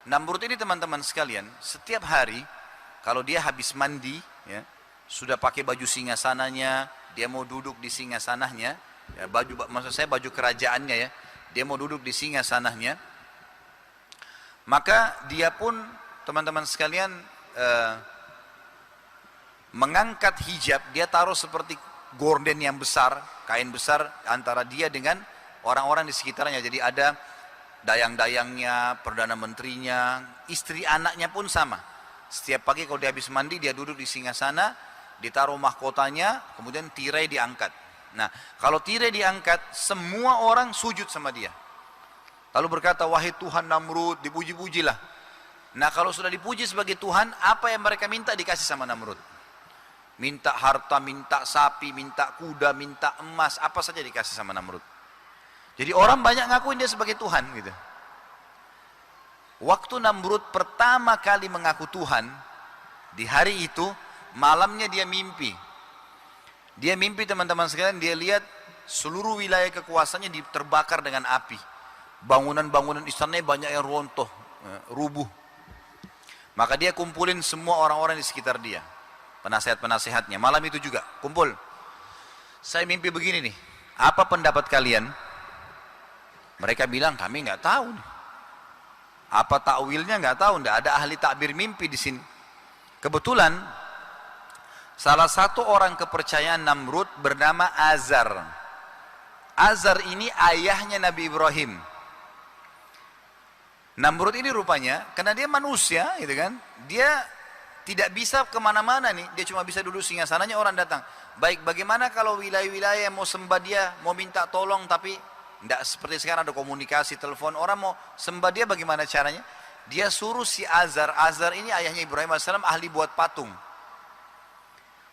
Namrud ini teman-teman sekalian, setiap hari kalau dia habis mandi, ya, sudah pakai baju singgasananya, dia mau duduk di singgasananya, ya, maksud saya baju kerajaannya ya, dia mau duduk di singgasananya, maka dia pun teman-teman sekalian mengangkat hijab, dia taruh seperti gorden yang besar, kain besar antara dia dengan orang-orang di sekitarnya. Jadi ada dayang-dayangnya, perdana menterinya, istri anaknya pun sama. Setiap pagi kalau dia habis mandi, dia duduk di singgasana, ditaruh mahkotanya, kemudian tirai diangkat. Nah, kalau tirai diangkat, semua orang sujud sama dia. Lalu berkata, wahai Tuhan Namrud, dipuji-pujilah. Nah, kalau sudah dipuji sebagai Tuhan, apa yang mereka minta dikasih sama Namrud. Minta harta, minta sapi, minta kuda, minta emas, apa saja dikasih sama Namrud. Jadi orang banyak ngakuin dia sebagai Tuhan gitu. Waktu Namrud pertama kali mengaku Tuhan, di hari itu, malamnya dia mimpi. Dia mimpi teman-teman sekalian, dia lihat seluruh wilayah kekuasaannya terbakar dengan api. Bangunan-bangunan istananya banyak yang rontoh, rubuh. Maka dia kumpulin semua orang-orang di sekitar dia. Penasehat-penasehatnya, malam itu juga, kumpul. Saya mimpi begini nih, apa pendapat kalian? Mereka bilang, kami nggak tahu nih. Apa takwilnya nggak tahu, nggak ada ahli takbir mimpi di sini. Kebetulan salah satu orang kepercayaan Namrud bernama Azar. Azar ini ayahnya Nabi Ibrahim. Namrud ini rupanya, karena dia manusia, gitu kan? Dia tidak bisa kemana-mana nih. Dia cuma bisa duduk singgasananya, orang datang. Baik, bagaimana kalau wilayah-wilayah yang mau sembah dia, mau minta tolong, tapi tidak seperti sekarang ada komunikasi, telepon, orang mau sembah dia bagaimana caranya? Dia suruh si Azar, Azar ini ayahnya Ibrahim AS, ahli buat patung.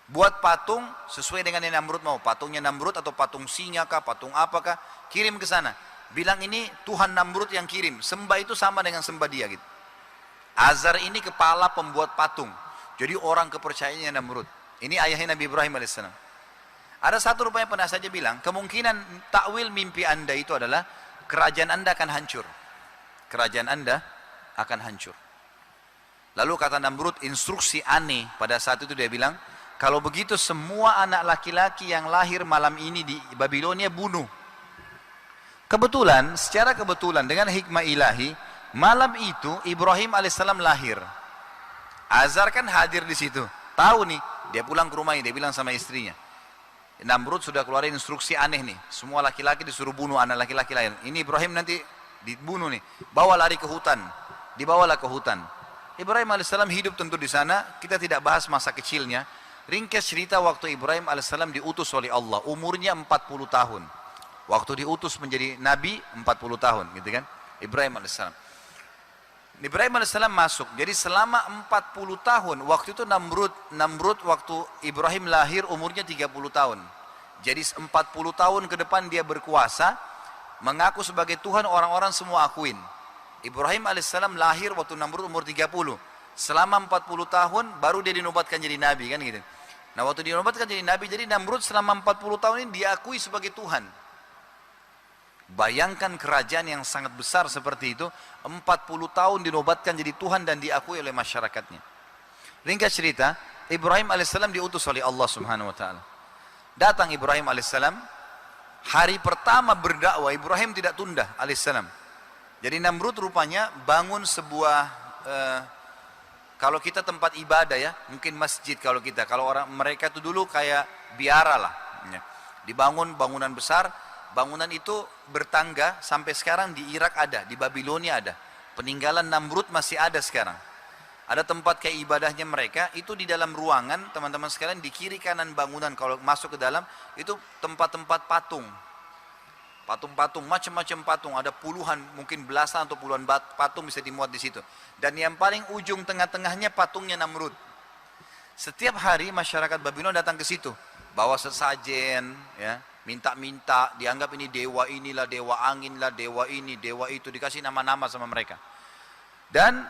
Buat patung sesuai dengan yang Namrud mau, patungnya Namrud atau patung singa kah, patung apakah, kirim ke sana. Bilang ini Tuhan Namrud yang kirim, sembah itu sama dengan sembah dia gitu. Azar ini kepala pembuat patung, jadi orang kepercayaannya Namrud. Ini ayahnya Nabi Ibrahim AS. Ada satu rupanya penasihatnya bilang, kemungkinan takwil mimpi anda itu adalah kerajaan anda akan hancur. Kerajaan anda akan hancur. Lalu kata Namrud, instruksi aneh pada saat itu dia bilang, kalau begitu semua anak laki-laki yang lahir malam ini di Babilonia bunuh. Kebetulan, secara kebetulan dengan hikmah ilahi, malam itu Ibrahim alaihissalam lahir. Azar kan hadir di situ. Tahu nih, dia pulang ke rumahnya, dia bilang sama istrinya, Namrud sudah keluarin instruksi aneh nih, semua laki-laki disuruh bunuh anak laki-laki lain. Ini Ibrahim nanti dibunuh nih, bawa lari ke hutan, dibawalah ke hutan. Ibrahim alaihissalam hidup tentu di sana, kita tidak bahas masa kecilnya. Ringkas cerita, waktu Ibrahim alaihissalam diutus oleh Allah, umurnya 40 tahun. Waktu diutus menjadi nabi 40 tahun, gitu kan? Ibrahim alaihissalam. Ibrahim alaihissalam masuk, jadi selama 40 tahun, waktu itu Namrud waktu Ibrahim lahir umurnya 30 tahun. Jadi 40 tahun ke depan dia berkuasa, mengaku sebagai Tuhan, orang-orang semua akuin. Ibrahim alaihissalam lahir waktu Namrud umur 30. Selama 40 tahun baru dia dinobatkan jadi nabi kan gitu. Nah waktu dinobatkan jadi nabi, jadi Namrud selama 40 tahun ini diakui sebagai Tuhan. Bayangkan kerajaan yang sangat besar seperti itu, 40 tahun dinobatkan jadi Tuhan dan diakui oleh masyarakatnya. Ringkas cerita, Ibrahim alaihissalam diutus oleh Allah subhanahu wa ta'ala. Datang Ibrahim alaihissalam, hari pertama berdakwah, Ibrahim tidak tunda alaihissalam. Jadi Namrud rupanya bangun sebuah, kalau kita tempat ibadah ya, mungkin masjid kalau kita, kalau orang mereka itu dulu kayak biara lah. Ya. Dibangun bangunan besar, bangunan itu bertangga, sampai sekarang di Irak ada, di Babilonia ada. Peninggalan Namrud masih ada sekarang. Ada tempat kayak ibadahnya mereka, itu di dalam ruangan, teman-teman sekalian, di kiri kanan bangunan, kalau masuk ke dalam, itu tempat-tempat patung. Patung-patung, macam-macam patung, ada puluhan, mungkin belasan atau puluhan patung bisa dimuat di situ. Dan yang paling ujung tengah-tengahnya patungnya Namrud. Setiap hari masyarakat Babylon datang ke situ, bawa sesajen, ya, minta-minta, dianggap ini dewa inilah, dewa angin lah, dewa ini, dewa itu, dikasih nama-nama sama mereka. Dan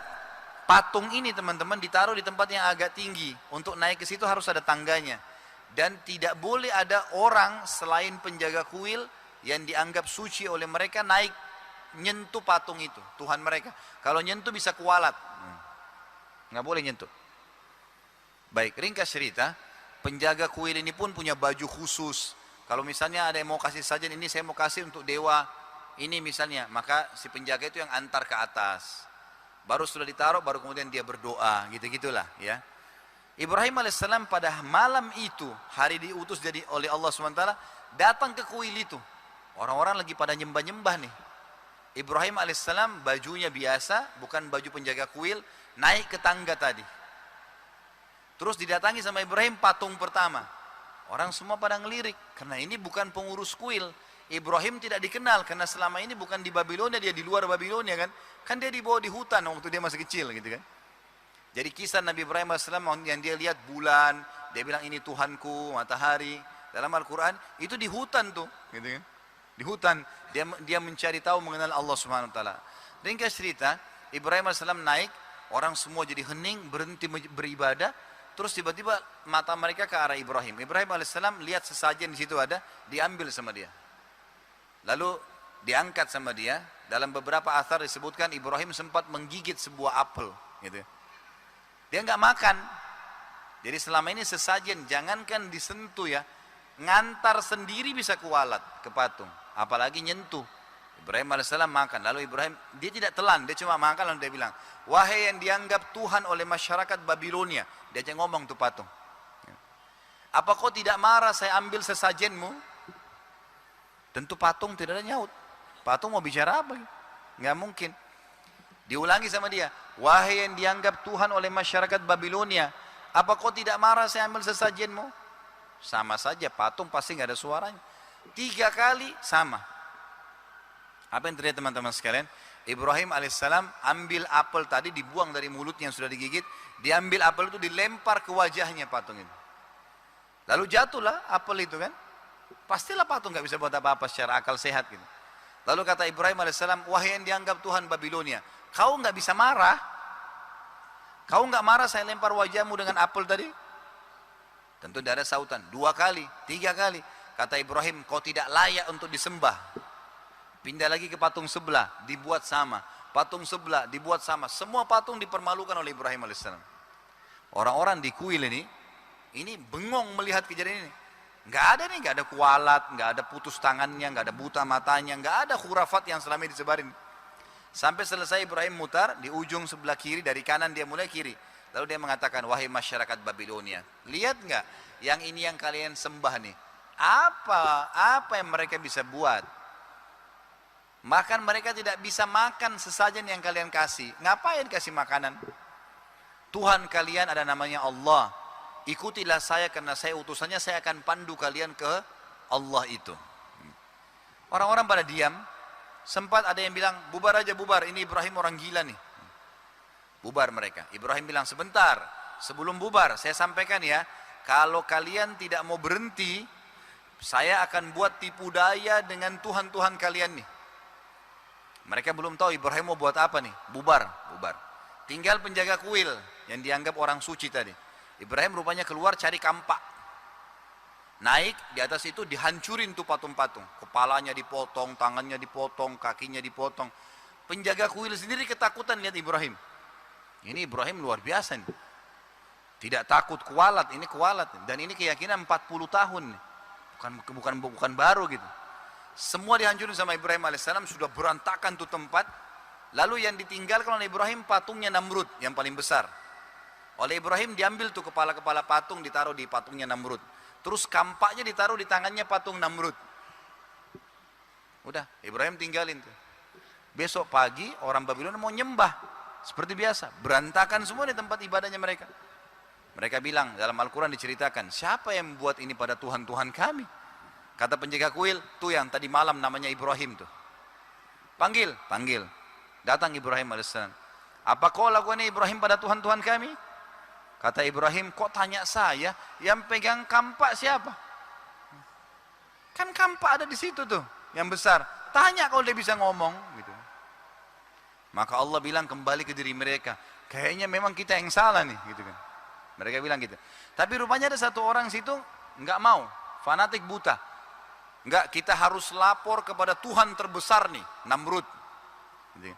patung ini teman-teman ditaruh di tempat yang agak tinggi. Untuk naik ke situ harus ada tangganya. Dan tidak boleh ada orang selain penjaga kuil yang dianggap suci oleh mereka naik nyentuh patung itu, Tuhan mereka. Kalau nyentuh bisa kualat. Nggak boleh nyentuh. Baik, ringkas cerita, penjaga kuil ini pun punya baju khusus. Kalau misalnya ada yang mau kasih sajian, ini saya mau kasih untuk dewa ini misalnya, maka si penjaga itu yang antar ke atas. Baru sudah ditaruh, baru kemudian dia berdoa, gitu-gitulah ya. Ibrahim alaihissalam pada malam itu, hari diutus jadi oleh Allah SWT, datang ke kuil itu. Orang-orang lagi pada nyembah-nyembah nih. Ibrahim alaihissalam bajunya biasa, bukan baju penjaga kuil, naik ke tangga tadi. Terus didatangi sama Ibrahim patung pertama. Orang semua pada ngelirik, karena ini bukan pengurus kuil. Ibrahim tidak dikenal, karena selama ini bukan di Babilonia, dia di luar Babilonia kan. Kan dia dibawa di hutan waktu dia masih kecil gitu kan. Jadi kisah Nabi Ibrahim AS yang dia lihat bulan, dia bilang ini Tuhanku, matahari. Dalam Al-Quran, itu di hutan tuh. Gitu kan. Di hutan, dia mencari tahu mengenal Allah Subhanahu Wa Taala. Ringkas cerita, Ibrahim AS naik, orang semua jadi hening, berhenti beribadah. Terus tiba-tiba mata mereka ke arah Ibrahim. Ibrahim AS lihat sesajen di situ ada, diambil sama dia. Lalu diangkat sama dia. Dalam beberapa athar disebutkan Ibrahim sempat menggigit sebuah apel. Gitu. Dia nggak makan. Jadi selama ini sesajen, jangankan disentuh ya, ngantar sendiri bisa kualat ke patung. Apalagi nyentuh. Ibrahim alaihissalam makan. Lalu Ibrahim, dia tidak telan, dia cuma makan lalu dia bilang, wahai yang dianggap Tuhan oleh masyarakat Babilonia. Dia aja ngomong tuh patung. Apa kau tidak marah saya ambil sesajenmu? Tentu patung tidak ada nyaut. Patung mau bicara apa? Nggak mungkin. Diulangi sama dia, wahai yang dianggap Tuhan oleh masyarakat Babilonia, apa kau tidak marah saya ambil sesajenmu? Sama saja, patung pasti nggak ada suaranya. 3 kali sama. Apa yang terjadi teman-teman sekalian? Ibrahim alaihissalam ambil apel tadi, dibuang dari mulutnya yang sudah digigit, diambil apel itu dilempar ke wajahnya patung itu. Lalu jatuhlah apel itu kan. Pastilah patung nggak bisa buat apa-apa secara akal sehat gitu. Lalu kata Ibrahim alaihissalam, wahai yang dianggap Tuhan Babilonia, kau nggak bisa marah? Kau nggak marah saya lempar wajahmu dengan apel tadi? Tentu tidak ada sautan. 2 kali, 3 kali. Kata Ibrahim, kau tidak layak untuk disembah. Pindah lagi ke patung sebelah, dibuat sama. Patung sebelah, dibuat sama. Semua patung dipermalukan oleh Ibrahim alaihissalam. Orang-orang di kuil ini bengong melihat kejadian ini. Nggak ada nih, nggak ada kualat, nggak ada putus tangannya, nggak ada buta matanya, nggak ada khurafat yang selama ini disebarin. Sampai selesai Ibrahim mutar di ujung sebelah kiri, dari kanan dia mulai kiri. Lalu dia mengatakan, wahai masyarakat Babilonia, lihat nggak yang ini yang kalian sembah nih? Apa yang mereka bisa buat? Makan mereka tidak bisa makan sesajen yang kalian kasih. Ngapain kasih makanan? Tuhan kalian ada namanya Allah. Ikutilah saya karena saya utusannya, saya akan pandu kalian ke Allah itu. Orang-orang pada diam. Sempat ada yang bilang, bubar aja bubar, ini Ibrahim orang gila nih. Bubar mereka. Ibrahim bilang, sebentar, sebelum bubar, saya sampaikan ya, kalau kalian tidak mau berhenti, saya akan buat tipu daya dengan Tuhan-Tuhan kalian nih. Mereka belum tahu Ibrahim mau buat apa nih. Bubar. Tinggal penjaga kuil yang dianggap orang suci tadi. Ibrahim rupanya keluar cari kampak. Naik di atas itu dihancurin tuh patung-patung. Kepalanya dipotong, tangannya dipotong, kakinya dipotong. Penjaga kuil sendiri ketakutan lihat Ibrahim. Ini Ibrahim luar biasa nih. Tidak takut kualat, ini kualat. Dan ini keyakinan 40 tahun. Bukan baru gitu. Semua dihancurin sama Ibrahim alaihissalam, sudah berantakan tuh tempat. Lalu yang ditinggalkan oleh Ibrahim patungnya Namrud yang paling besar. Oleh Ibrahim diambil tuh kepala-kepala patung, ditaruh di patungnya Namrud. Terus kampaknya ditaruh di tangannya patung Namrud. Udah, Ibrahim tinggalin tuh. Besok pagi orang Babilonia mau nyembah. Seperti biasa, berantakan semua di tempat ibadahnya mereka. Mereka bilang, dalam Al-Quran diceritakan, siapa yang membuat ini pada Tuhan-Tuhan kami? Kata penjaga kuil, tuh yang tadi malam namanya Ibrahim tuh. Panggil. Datang Ibrahim alaihissalam. Apa kau lakukan ini Ibrahim pada Tuhan-Tuhan kami? Kata Ibrahim, kok tanya saya? Yang pegang kampak siapa? Kan kampak ada di situ tuh, yang besar. Tanya kalau dia bisa ngomong. Gitu. Maka Allah bilang kembali ke diri mereka. Kayaknya memang kita yang salah nih. Gitu kan. Mereka bilang gitu. Tapi rupanya ada satu orang situ, nggak mau. Fanatik buta. Enggak, kita harus lapor kepada Tuhan terbesar nih, Namrud. Gitu.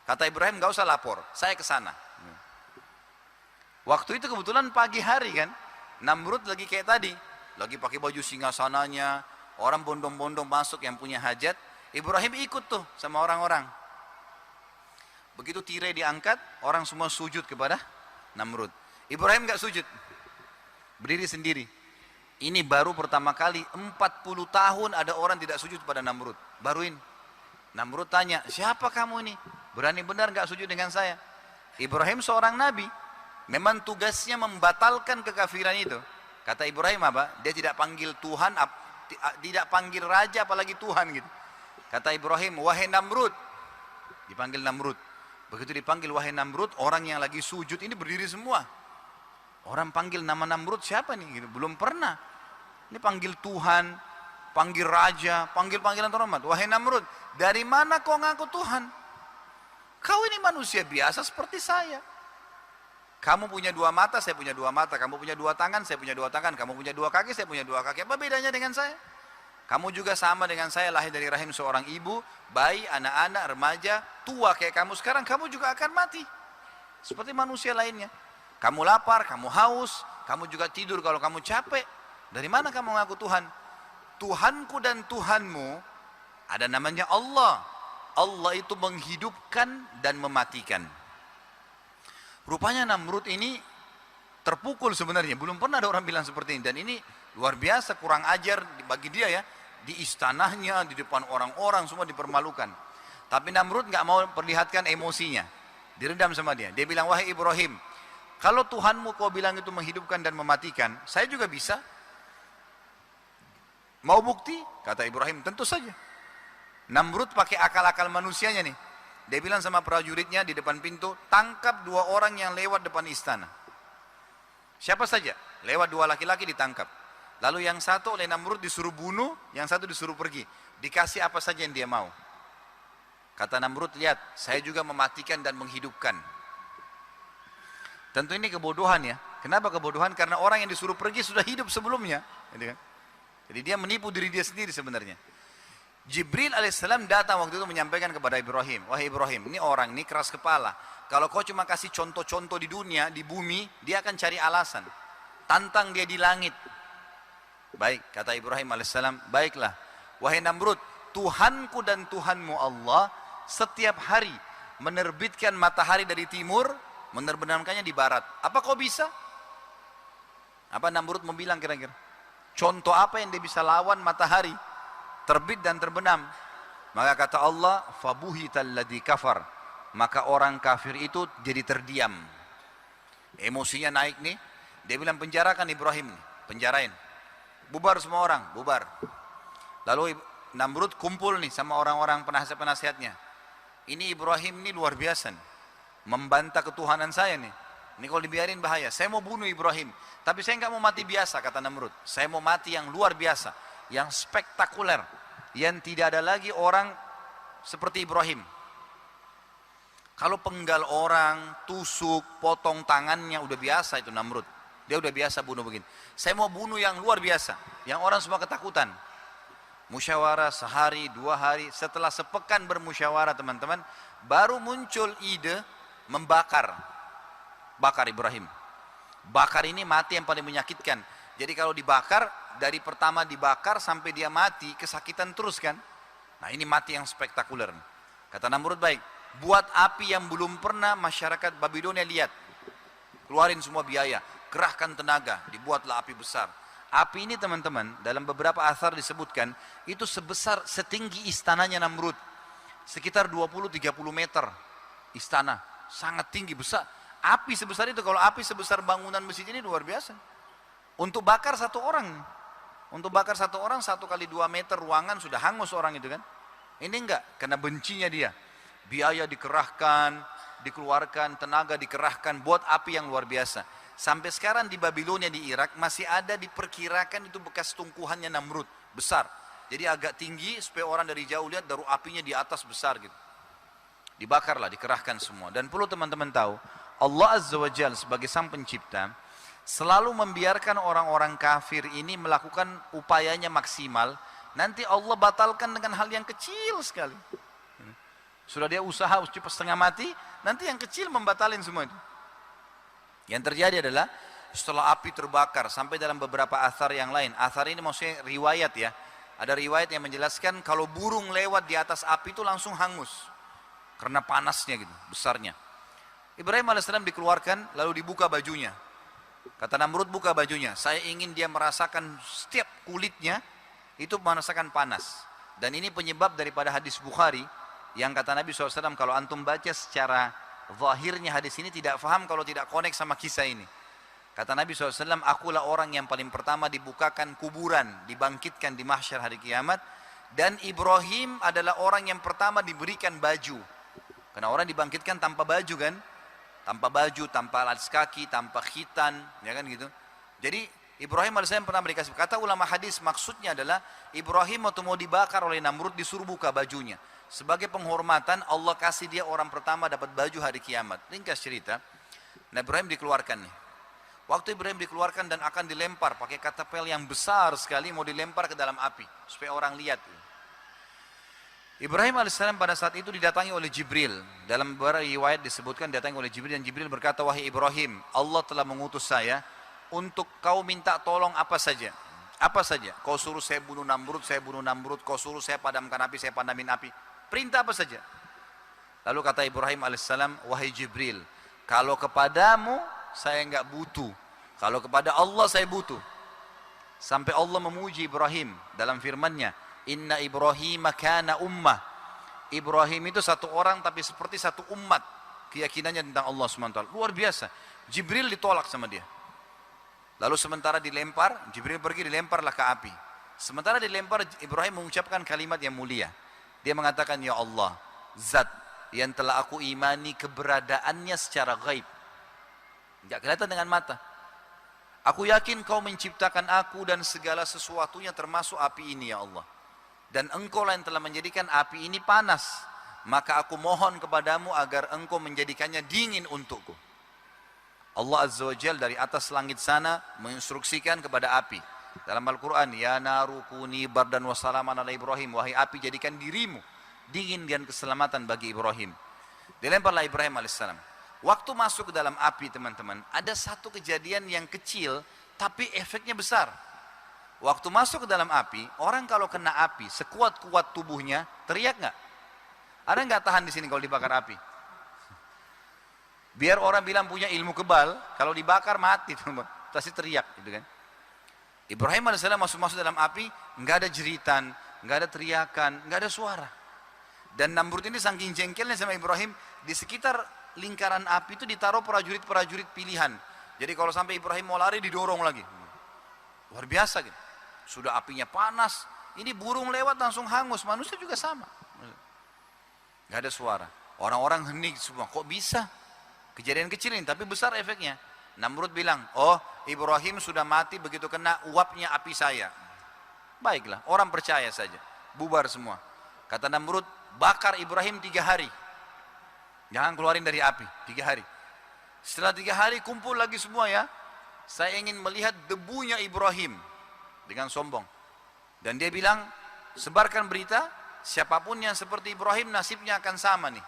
Kata Ibrahim, nggak usah lapor, saya ke sana. Waktu itu kebetulan pagi hari kan, Namrud lagi kayak tadi, lagi pakai baju singgasananya, orang bondong-bondong masuk yang punya hajat, Ibrahim ikut tuh sama orang-orang. Begitu tirai diangkat, orang semua sujud kepada Namrud. Ibrahim nggak sujud, berdiri sendiri. Ini baru pertama kali 40 tahun ada orang tidak sujud pada Namrud. Baru ini. Namrud tanya, siapa kamu ini? Berani benar nggak sujud dengan saya? Ibrahim seorang nabi. Memang tugasnya membatalkan kekafiran itu. Kata Ibrahim apa? Dia tidak panggil Tuhan, tidak panggil raja apalagi Tuhan gitu. Kata Ibrahim, wahai Namrud. Dipanggil Namrud. Begitu dipanggil wahai Namrud, orang yang lagi sujud ini berdiri semua. Orang panggil nama Namrud siapa nih? Gitu. Belum pernah. Ini panggil Tuhan, panggil raja, panggil-panggilan terhormat. Wahai Namrud, dari mana kau ngaku Tuhan? Kau ini manusia biasa seperti saya. Kamu punya dua mata, saya punya dua mata. Kamu punya dua tangan, saya punya dua tangan. Kamu punya dua kaki, saya punya dua kaki. Apa bedanya dengan saya? Kamu juga sama dengan saya, lahir dari rahim seorang ibu, bayi, anak-anak, remaja, tua kayak kamu sekarang. Kamu juga akan mati. Seperti manusia lainnya. Kamu lapar, kamu haus, kamu juga tidur kalau kamu capek. Dari mana kamu ngaku Tuhan? Tuhanku dan Tuhanmu ada namanya Allah. Allah itu menghidupkan dan mematikan. Rupanya Namrud ini terpukul sebenarnya. Belum pernah ada orang bilang seperti ini. Dan ini luar biasa, kurang ajar bagi dia ya. Di istanahnya, di depan orang-orang semua dipermalukan. Tapi Namrud nggak mau perlihatkan emosinya. Diredam sama dia. Dia bilang, wahai Ibrahim, kalau Tuhanmu kau bilang itu menghidupkan dan mematikan, saya juga bisa. Mau bukti? Kata Ibrahim, tentu saja. Namrud pakai akal-akal manusianya nih. Dia bilang sama prajuritnya di depan pintu, tangkap dua orang yang lewat depan istana. Siapa saja, lewat dua laki-laki ditangkap. Lalu yang satu oleh Namrud disuruh bunuh, yang satu disuruh pergi. Dikasih apa saja yang dia mau. Kata Namrud, lihat, saya juga mematikan dan menghidupkan. Tentu ini kebodohan ya. Kenapa kebodohan? Karena orang yang disuruh pergi sudah hidup sebelumnya. Jadi dia menipu diri dia sendiri sebenarnya. Jibril alaihissalam datang waktu itu menyampaikan kepada Ibrahim, wahai Ibrahim, ini orang, ini keras kepala. Kalau kau cuma kasih contoh-contoh di dunia, di bumi, dia akan cari alasan. Tantang dia di langit. Baik, kata Ibrahim alaihissalam, baiklah. Wahai Namrud, Tuhanku dan Tuhanmu Allah setiap hari menerbitkan matahari dari timur, menerbenamkannya di barat. Apa kau bisa? Apa Namrud mau bilang kira-kira? Contoh apa yang dia bisa lawan matahari terbit dan terbenam? Maka kata Allah, fabuhital ladzi kafar, maka orang kafir itu jadi terdiam. Emosinya naik nih, dia bilang penjarakan Ibrahim nih, penjarain. Bubar semua orang, bubar. Lalu Namrud kumpul nih sama orang-orang penasihat-penasihatnya. Ini Ibrahim ini luar biasa nih, membantah ketuhanan saya nih. Ini kalau dibiarin bahaya. Saya mau bunuh Ibrahim, tapi saya nggak mau mati biasa, kata Namrud. Saya mau mati yang luar biasa, yang spektakuler, yang tidak ada lagi orang seperti Ibrahim. Kalau penggal orang, tusuk, potong tangannya udah biasa itu Namrud. Dia udah biasa bunuh begini. Saya mau bunuh yang luar biasa, yang orang semua ketakutan. Musyawarah sehari, 2 hari, setelah sepekan bermusyawarah teman-teman, baru muncul ide membakar. Bakar Ibrahim. Bakar ini mati yang paling menyakitkan. Jadi kalau dibakar, dari pertama dibakar sampai dia mati, kesakitan terus kan. Nah ini mati yang spektakuler. Kata Namrud, baik, buat api yang belum pernah masyarakat Babilonia lihat. Keluarin semua biaya, kerahkan tenaga, dibuatlah api besar. Api ini teman-teman, dalam beberapa asar disebutkan, itu sebesar setinggi istananya Namrud. Sekitar 20-30 meter istana, sangat tinggi, besar. Api sebesar itu, kalau api sebesar bangunan masjid ini luar biasa. Untuk bakar satu orang. Untuk bakar satu orang, 1 kali 2 meter ruangan sudah hangus orang itu kan. Ini enggak, karena bencinya dia. Biaya dikerahkan, dikeluarkan, tenaga dikerahkan, buat api yang luar biasa. Sampai sekarang di Babilonia di Irak masih ada diperkirakan itu bekas tungkuhannya Namrud. Besar. Jadi agak tinggi supaya orang dari jauh lihat daru apinya di atas besar gitu. Dibakarlah, dikerahkan semua. Dan perlu teman-teman tahu, Allah Azza wa Jalla sebagai sang pencipta selalu membiarkan orang-orang kafir ini melakukan upayanya maksimal, nanti Allah batalkan dengan hal yang kecil sekali. Sudah dia usaha cepat setengah mati, nanti yang kecil membatalin semua itu. Yang terjadi adalah setelah api terbakar sampai dalam beberapa athar yang lain. Athar ini maksudnya riwayat ya. Ada riwayat yang menjelaskan kalau burung lewat di atas api itu langsung hangus. Karena panasnya gitu, besarnya. Ibrahim alaihissalam dikeluarkan lalu dibuka bajunya. Kata Namrud, buka bajunya. Saya ingin dia merasakan setiap kulitnya itu merasakan panas. Dan ini penyebab daripada hadis Bukhari yang kata Nabi SAW, kalau antum baca secara zahirnya hadis ini tidak faham kalau tidak connect sama kisah ini. Kata Nabi SAW, akulah orang yang paling pertama dibukakan kuburan, dibangkitkan di mahsyar hari kiamat. Dan Ibrahim adalah orang yang pertama diberikan baju. Karena orang dibangkitkan tanpa baju kan. Tanpa baju, tanpa alas kaki, tanpa khitan, ya kan gitu. Jadi Ibrahim AS pernah dikasih. Kata ulama hadis maksudnya adalah Ibrahim waktu mau dibakar oleh Namrud disuruh buka bajunya. Sebagai penghormatan Allah kasih dia orang pertama dapat baju hari kiamat. Ringkas cerita, Nabi Ibrahim dikeluarkan nih. Waktu Ibrahim dikeluarkan dan akan dilempar pakai katapel yang besar sekali mau dilempar ke dalam api supaya orang lihat. Ibrahim alaihissalam pada saat itu didatangi oleh Jibril. Dalam beberapa riwayat disebutkan didatangi oleh Jibril dan Jibril berkata, wahai Ibrahim, Allah telah mengutus saya untuk kau minta tolong apa saja. Apa saja. Kau suruh saya bunuh Namrud, saya bunuh Namrud. Kau suruh saya padamkan api, saya padamin api. Perintah apa saja. Lalu kata Ibrahim alaihissalam, wahai Jibril, kalau kepadamu saya enggak butuh. Kalau kepada Allah saya butuh. Sampai Allah memuji Ibrahim dalam firman-Nya, Inna Ibrahim kana ummah. Ibrahim itu satu orang tapi seperti satu umat keyakinannya tentang Allah SWT. Luar biasa. Jibril ditolak sama dia. Lalu sementara dilempar, Jibril pergi dilemparlah ke api. Sementara dilempar, Ibrahim mengucapkan kalimat yang mulia. Dia mengatakan, ya Allah, zat yang telah aku imani keberadaannya secara gaib. Tidak kelihatan dengan mata. Aku yakin kau menciptakan aku dan segala sesuatunya termasuk api ini ya Allah. Dan engkau lah yang telah menjadikan api ini panas. Maka aku mohon kepadamu agar engkau menjadikannya dingin untukku. Allah Azza wa Jal dari atas langit sana menginstruksikan kepada api. Dalam Al-Quran, ya naru kuni bardan wa salaman ala Ibrahim. Wahai api jadikan dirimu dingin dan keselamatan bagi Ibrahim. Dilemparlah Ibrahim alaihissalam. Waktu masuk ke dalam api teman-teman, ada satu kejadian yang kecil tapi efeknya besar. Waktu masuk ke dalam api, orang kalau kena api sekuat-kuat tubuhnya teriak nggak? Ada nggak tahan di sini kalau dibakar api? Biar orang bilang punya ilmu kebal, kalau dibakar mati teman-teman, pasti teriak gitu kan. Ibrahim alaihissalam masuk dalam api, nggak ada jeritan, nggak ada teriakan, nggak ada suara. Dan Namrud ini saking jengkelnya sama Ibrahim, di sekitar lingkaran api itu ditaruh prajurit-prajurit pilihan. Jadi kalau sampai Ibrahim mau lari didorong lagi. Luar biasa gitu. Sudah apinya panas, ini burung lewat langsung hangus, manusia juga sama. Gak ada suara. Orang-orang hening semua, kok bisa? Kejadian kecil ini tapi besar efeknya. Namrud bilang, oh Ibrahim sudah mati begitu kena uapnya api saya. Baiklah, orang percaya saja. Bubar semua. Kata Namrud, bakar Ibrahim 3 hari. Jangan keluarin dari api, 3 hari. Setelah 3 hari kumpul lagi semua ya. Saya ingin melihat debunya Ibrahim. Dengan sombong. Dan dia bilang, sebarkan berita, siapapun yang seperti Ibrahim nasibnya akan sama nih.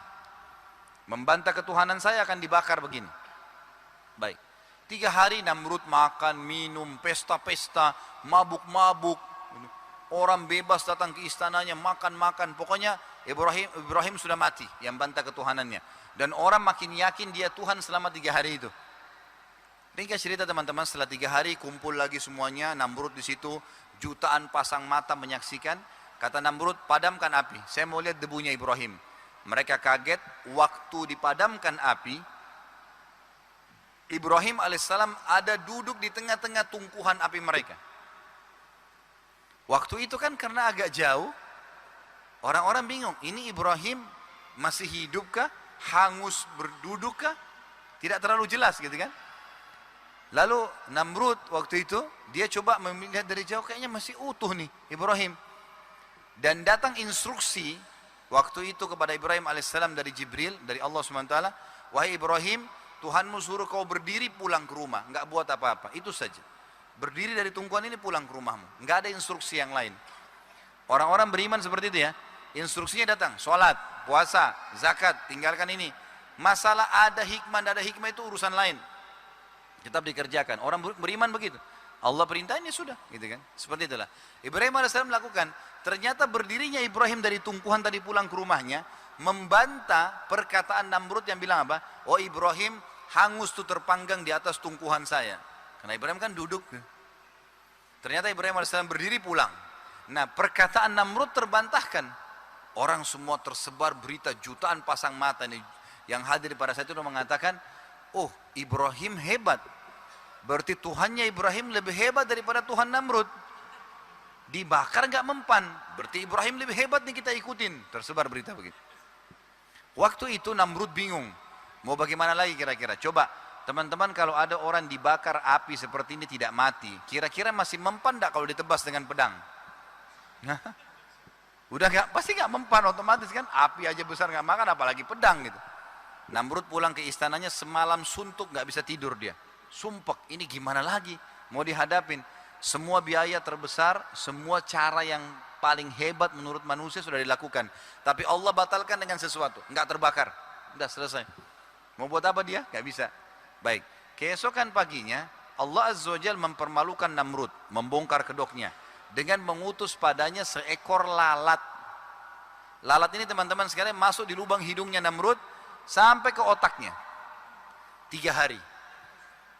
Membantah ketuhanan saya akan dibakar begini. Baik. 3 hari Namrud makan, minum, pesta-pesta, mabuk-mabuk. Orang bebas datang ke istananya, makan-makan. Pokoknya Ibrahim sudah mati yang bantah ketuhanannya. Dan orang makin yakin dia Tuhan selama 3 hari itu. Ringkas cerita teman-teman, setelah 3 hari kumpul lagi semuanya, Namrud di situ, jutaan pasang mata menyaksikan. Kata Namrud, padamkan api, saya mau lihat debunya Ibrahim. Mereka kaget, waktu dipadamkan api, Ibrahim alaihissalam ada duduk di tengah-tengah tungkuhan api mereka. Waktu itu kan karena agak jauh, orang-orang bingung, ini Ibrahim masih hidupkah? Hangus berdudukkah? Tidak terlalu jelas gitu kan. Lalu Namrud waktu itu, dia coba melihat dari jauh, kayaknya masih utuh nih Ibrahim. Dan datang instruksi waktu itu kepada Ibrahim alaihissalam dari Jibril, dari Allah SWT, wahai Ibrahim, Tuhanmu suruh kau berdiri pulang ke rumah, nggak buat apa-apa, itu saja. Berdiri dari tungkuan ini pulang ke rumahmu, nggak ada instruksi yang lain. Orang-orang beriman seperti itu ya, instruksinya datang, sholat, puasa, zakat, tinggalkan ini. Masalah ada hikmah, tidak ada hikmah itu urusan lain. Tetap dikerjakan. Orang beriman begitu. Allah perintahin ya sudah, gitu kan. Seperti itulah. Ibrahim AS melakukan. Ternyata berdirinya Ibrahim dari tungkuhan tadi pulang ke rumahnya, membantah perkataan Namrud yang bilang apa? Oh Ibrahim hangus tuh terpanggang di atas tungkuhan saya. Karena Ibrahim kan duduk. Ternyata Ibrahim AS berdiri pulang. Nah perkataan Namrud terbantahkan. Orang semua tersebar berita, jutaan pasang mata nih. Yang hadir pada saat itu mengatakan, oh Ibrahim hebat. Berarti Tuhannya Ibrahim lebih hebat daripada Tuhan Namrud. Dibakar nggak mempan. Berarti Ibrahim lebih hebat nih kita ikutin. Tersebar berita begitu. Waktu itu Namrud bingung. Mau bagaimana lagi kira-kira? Coba teman-teman kalau ada orang dibakar api seperti ini tidak mati. Kira-kira masih mempan nggak kalau ditebas dengan pedang? Udah nggak, pasti nggak mempan otomatis kan? Api aja besar nggak makan apalagi pedang gitu. Namrud pulang ke istananya semalam suntuk nggak bisa tidur dia. Sumpek, ini gimana lagi? Mau dihadapin. Semua biaya terbesar, semua cara yang paling hebat menurut manusia sudah dilakukan. Tapi Allah batalkan dengan sesuatu, nggak terbakar. Udah selesai. Mau buat apa dia? Nggak bisa. Baik, keesokan paginya Allah Azza wa Jalla mempermalukan Namrud, membongkar kedoknya dengan mengutus padanya seekor lalat. Lalat ini teman-teman sekalian masuk di lubang hidungnya Namrud sampai ke otaknya. 3 hari.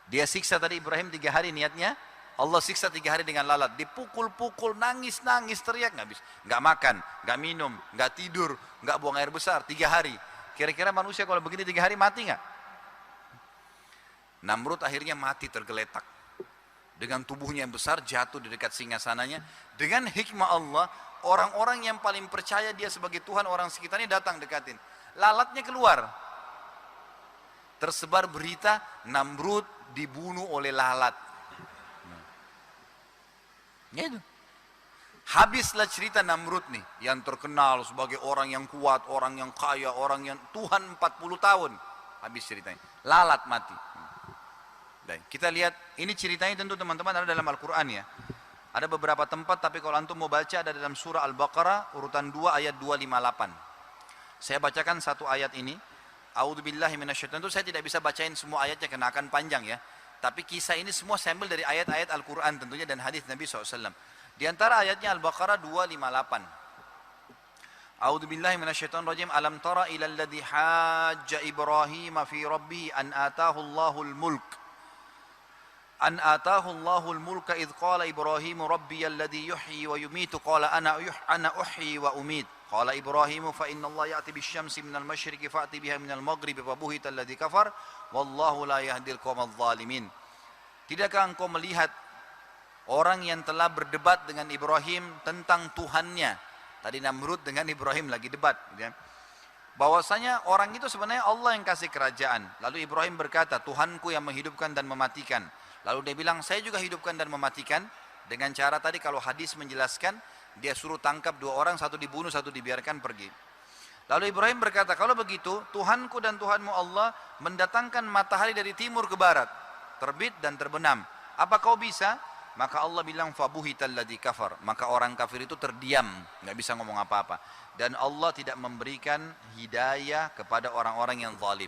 Dia siksa tadi Ibrahim 3 hari niatnya. Allah siksa 3 hari dengan lalat. Dipukul-pukul, nangis-nangis, teriak. Nggak bisa. Nggak makan, nggak minum, nggak tidur, nggak buang air besar. 3 hari. Kira-kira manusia kalau begini 3 hari mati nggak? Namrud akhirnya mati tergeletak. Dengan tubuhnya yang besar jatuh di dekat singgasananya. Dengan hikmah Allah, orang-orang yang paling percaya dia sebagai Tuhan, orang sekitarnya datang dekatin. Lalatnya keluar. Tersebar berita Namrud dibunuh oleh lalat. Ya itu. Habislah cerita Namrud nih yang terkenal sebagai orang yang kuat, orang yang kaya, orang yang Tuhan 40 tahun. Habis ceritanya. Lalat mati. Dan kita lihat ini ceritanya tentu teman-teman ada dalam Al-Qur'an ya. Ada beberapa tempat tapi kalau antum mau baca ada dalam surah Al-Baqarah urutan 2 ayat 258. Saya bacakan satu ayat ini. A'udzubillahi minasyaitonir rajim. Saya tidak bisa bacain semua ayatnya karena akan panjang ya. Tapi kisah ini semua saya ambil dari ayat-ayat Al-Quran tentunya dan hadis Nabi SAW. Di antara ayatnya Al-Baqarah 258. A'udzubillahi minasyaitonir rajim. Alam tara ilal ladzi hajja Ibrahim fi rabbih an atahu Allahul mulk. An atahu Allahul mulka idh qala Ibrahim rabbiyal ladzi yuhyi wa yumitu qala ana uhyi wa umit. Qala Ibrahim fa inna Allah ya'ti bisyamsi minal masyriqi fa'ti biha minal maghribi fa buhita alladzi kafar wallahu la yahdil qaumadz zalimin. Tidakkah engkau melihat orang yang telah berdebat dengan Ibrahim tentang Tuhannya? Tadi Namrud dengan Ibrahim lagi debat ya. Bahwasanya orang itu sebenarnya Allah yang kasih kerajaan. Lalu Ibrahim berkata, Tuhanku yang menghidupkan dan mematikan. Lalu dia bilang, saya juga hidupkan dan mematikan. Dengan cara tadi kalau hadis menjelaskan, dia suruh tangkap 2 orang, satu dibunuh, satu dibiarkan pergi. Lalu Ibrahim berkata, kalau begitu Tuhanku dan Tuhanmu Allah mendatangkan matahari dari timur ke barat, terbit dan terbenam. Apa kau bisa? Maka Allah bilang, fabuhital ladzi kafar. Maka orang kafir itu terdiam, nggak bisa ngomong apa-apa. Dan Allah tidak memberikan hidayah kepada orang-orang yang zalim.